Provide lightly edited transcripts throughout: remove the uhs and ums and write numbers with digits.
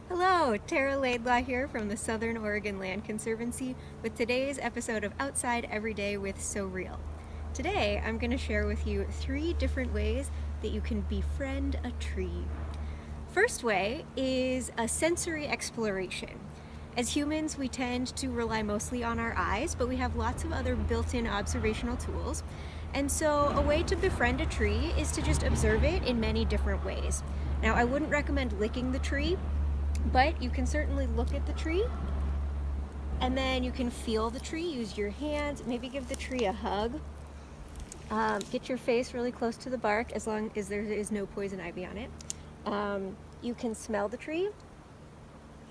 Hello, Tara Laidlaw here from the Southern Oregon Land Conservancy with today's episode of Outside Every Day with So Real. Today, I'm going to share with you 3 different ways that you can befriend a tree. First way is a sensory exploration. As humans, we tend to rely mostly on our eyes, but we have lots of other built-in observational tools. And so a way to befriend a tree is to just observe it in many different ways. Now, I wouldn't recommend licking the tree, but you can certainly look at the tree, and then you can feel the tree, use your hands, maybe give the tree a hug. Get your face really close to the bark as long as there is no poison ivy on it. You can smell the tree.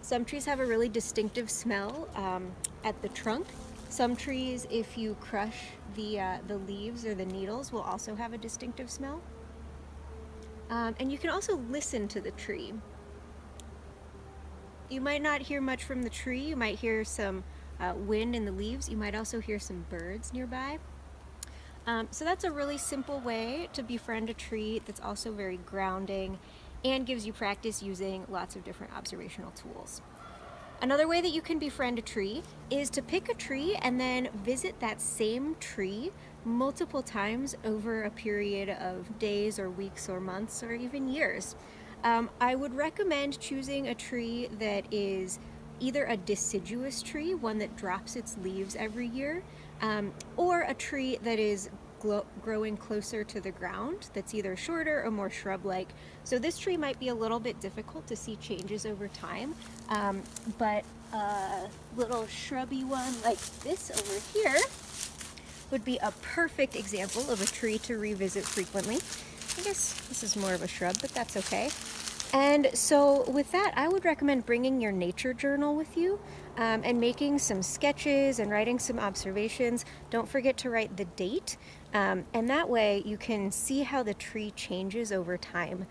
Some trees have a really distinctive smell at the trunk. Some trees, if you crush the leaves or the needles, will also have a distinctive smell. And you can also listen to the tree. You might not hear much from the tree. You might hear some wind in the leaves. You might also hear some birds nearby. So that's a really simple way to befriend a tree that's also very grounding and gives you practice using lots of different observational tools. Another way that you can befriend a tree is to pick a tree and then visit that same tree multiple times over a period of days or weeks or months or even years. I would recommend choosing a tree that is either a deciduous tree, one that drops its leaves every year, or a tree that is growing closer to the ground, that's either shorter or more shrub-like. So this tree might be a little bit difficult to see changes over time, but a little shrubby one like this over here would be a perfect example of a tree to revisit frequently. I guess this is more of a shrub, but that's okay. And so with that, I would recommend bringing your nature journal with you and making some sketches and writing some observations. Don't forget to write the date, and that way you can see how the tree changes over time.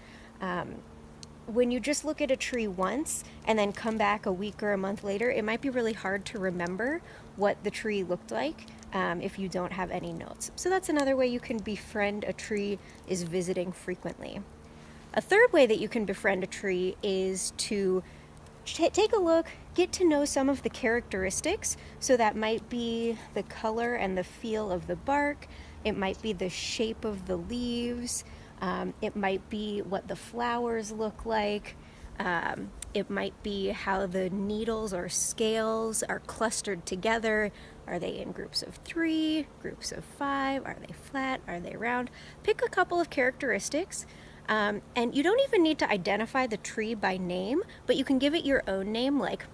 When you just look at a tree once and then come back a week or a month later, it might be really hard to remember what the tree looked like if you don't have any notes. So that's another way you can befriend a tree, is visiting frequently. A third way that you can befriend a tree is to take a look, get to know some of the characteristics. So that might be the color and the feel of the bark. It might be the shape of the leaves. It might be what the flowers look like. It might be how the needles or scales are clustered together. Are they in groups of 3, groups of 5? Are they flat? Are they round? Pick a couple of characteristics. And you don't even need to identify the tree by name, but you can give it your own name, like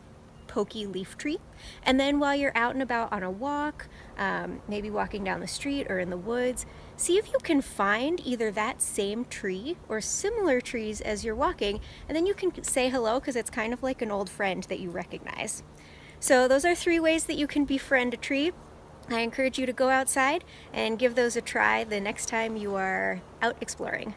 pokey leaf tree. And then while you're out and about on a walk, maybe walking down the street or in the woods, see if you can find either that same tree or similar trees as you're walking, and then you can say hello because it's kind of like an old friend that you recognize. So those are 3 ways that you can befriend a tree. I encourage you to go outside and give those a try the next time you are out exploring.